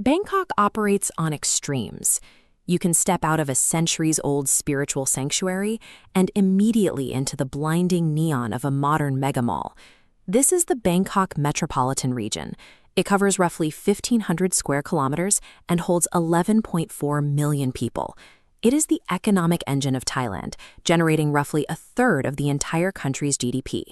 Bangkok operates on extremes. You can step out of a centuries-old spiritual sanctuary and immediately into the blinding neon of a modern megamall. This is the Bangkok metropolitan region. It covers roughly 1,500 square kilometers and holds 11.4 million people. It is the economic engine of Thailand, generating roughly a third of the entire country's GDP.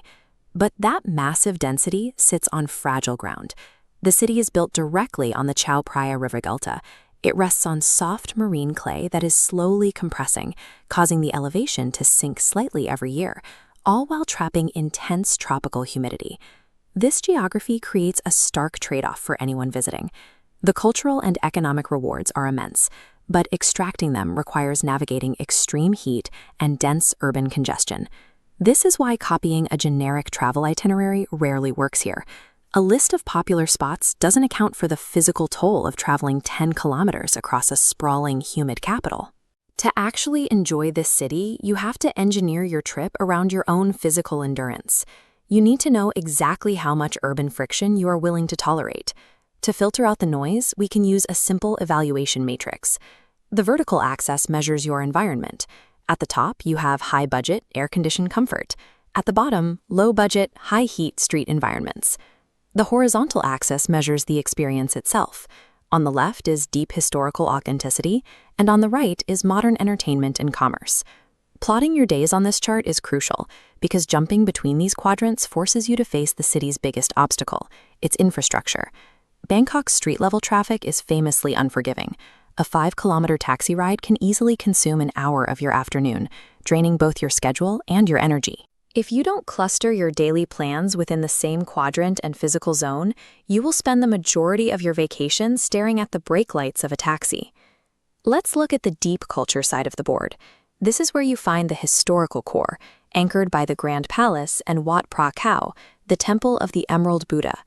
But that massive density sits on fragile ground. The city is built directly on the Chao Phraya River Delta. It rests on soft marine clay that is slowly compressing, causing the elevation to sink slightly every year, all while trapping intense tropical humidity. This geography creates a stark trade-off for anyone visiting. The cultural and economic rewards are immense, but extracting them requires navigating extreme heat and dense urban congestion. This is why copying a generic travel itinerary rarely works here. A list of popular spots doesn't account for the physical toll of traveling 10 kilometers across a sprawling, humid capital. To actually enjoy this city, you have to engineer your trip around your own physical endurance. You need to know exactly how much urban friction you are willing to tolerate. To filter out the noise, we can use a simple evaluation matrix. The vertical axis measures your environment. At the top, you have high-budget, air-conditioned comfort. At the bottom, low-budget, high-heat street environments. The horizontal axis measures the experience itself. On the left is deep historical authenticity, and on the right is modern entertainment and commerce. Plotting your days on this chart is crucial, because jumping between these quadrants forces you to face the city's biggest obstacle, its infrastructure. Bangkok's street-level traffic is famously unforgiving. A 5-kilometer taxi ride can easily consume an hour of your afternoon, draining both your schedule and your energy. If you don't cluster your daily plans within the same quadrant and physical zone, you will spend the majority of your vacation staring at the brake lights of a taxi. Let's look at the deep culture side of the board. This is where you find the historical core, anchored by the Grand Palace and Wat Phra Khao, the Temple of the Emerald Buddha.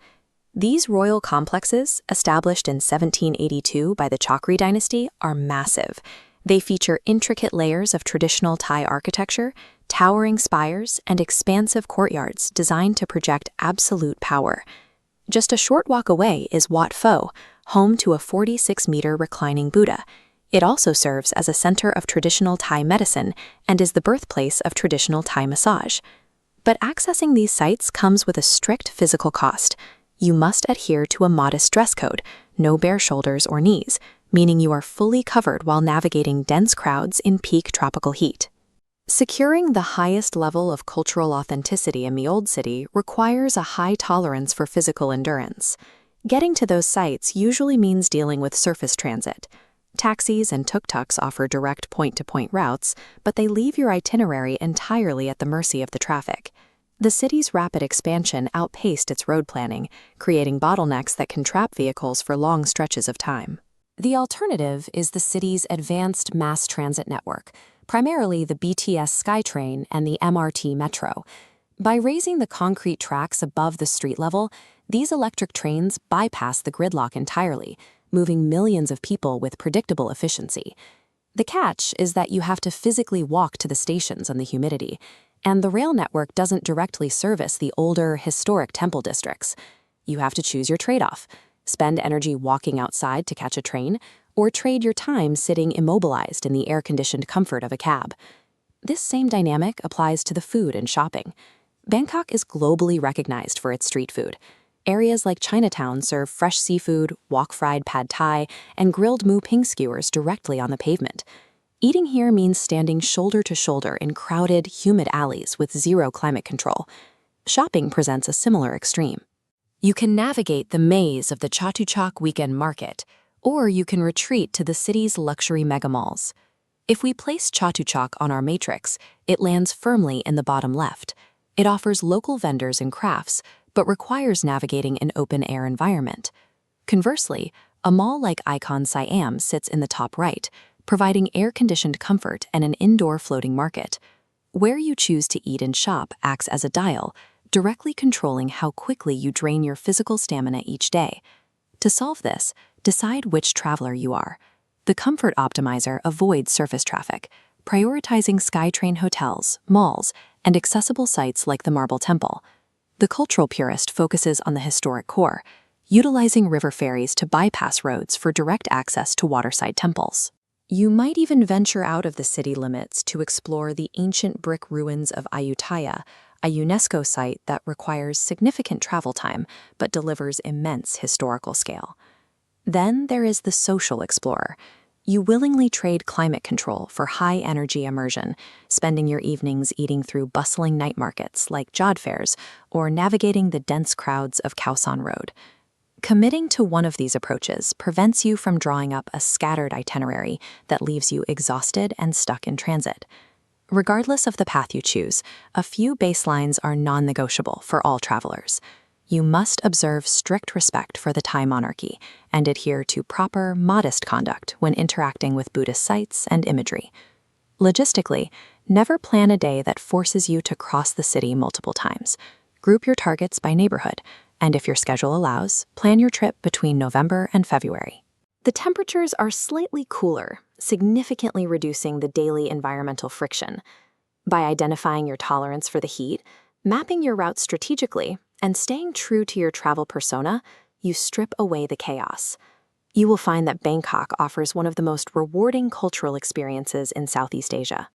These royal complexes, established in 1782 by the Chakri dynasty, are massive. They feature intricate layers of traditional Thai architecture, towering spires, and expansive courtyards designed to project absolute power. Just a short walk away is Wat Pho, home to a 46-meter reclining Buddha. It also serves as a center of traditional Thai medicine and is the birthplace of traditional Thai massage. But accessing these sites comes with a strict physical cost. You must adhere to a modest dress code, no bare shoulders or knees, meaning you are fully covered while navigating dense crowds in peak tropical heat. Securing the highest level of cultural authenticity in the Old City requires a high tolerance for physical endurance. Getting to those sites usually means dealing with surface transit. Taxis and tuk-tuks offer direct point-to-point routes, but they leave your itinerary entirely at the mercy of the traffic. The city's rapid expansion outpaced its road planning, creating bottlenecks that can trap vehicles for long stretches of time. The alternative is the city's advanced mass transit network, primarily the BTS SkyTrain and the MRT Metro. By raising the concrete tracks above the street level, these electric trains bypass the gridlock entirely, moving millions of people with predictable efficiency. The catch is that you have to physically walk to the stations in the humidity, and the rail network doesn't directly service the older, historic temple districts. You have to choose your trade-off: spend energy walking outside to catch a train, or trade your time sitting immobilized in the air-conditioned comfort of a cab. This same dynamic applies to the food and shopping. Bangkok is globally recognized for its street food. Areas like Chinatown serve fresh seafood, wok-fried pad thai, and grilled mu ping skewers directly on the pavement. Eating here means standing shoulder to shoulder in crowded, humid alleys with zero climate control. Shopping presents a similar extreme. You can navigate the maze of the Chatuchak weekend market, or you can retreat to the city's luxury megamalls. If we place Chatuchak on our matrix, it lands firmly in the bottom left. It offers local vendors and crafts, but requires navigating an open-air environment. Conversely, a mall like Icon Siam sits in the top right, providing air-conditioned comfort and an indoor floating market. Where you choose to eat and shop acts as a dial, directly controlling how quickly you drain your physical stamina each day. To solve this, decide which traveler you are. The Comfort Optimizer avoids surface traffic, prioritizing SkyTrain hotels, malls, and accessible sites like the Marble Temple. The Cultural Purist focuses on the historic core. utilizing river ferries to bypass roads for direct access to waterside temples. You might even venture out of the city limits to explore the ancient brick ruins of Ayutthaya, a UNESCO site that requires significant travel time but delivers immense historical scale. Then there is the social explorer. You willingly trade climate control for high-energy immersion, spending your evenings eating through bustling night markets like Jod fairs or navigating the dense crowds of Khao San Road. Committing to one of these approaches prevents you from drawing up a scattered itinerary that leaves you exhausted and stuck in transit. Regardless of the path you choose, a few baselines are non-negotiable for all travelers. You must observe strict respect for the Thai monarchy and adhere to proper, modest conduct when interacting with Buddhist sites and imagery. Logistically, never plan a day that forces you to cross the city multiple times. Group your targets by neighborhood, and if your schedule allows, plan your trip between November and February. The temperatures are slightly cooler, significantly reducing the daily environmental friction. By identifying your tolerance for the heat, mapping your route strategically, and staying true to your travel persona, you strip away the chaos. You will find that Bangkok offers one of the most rewarding cultural experiences in Southeast Asia.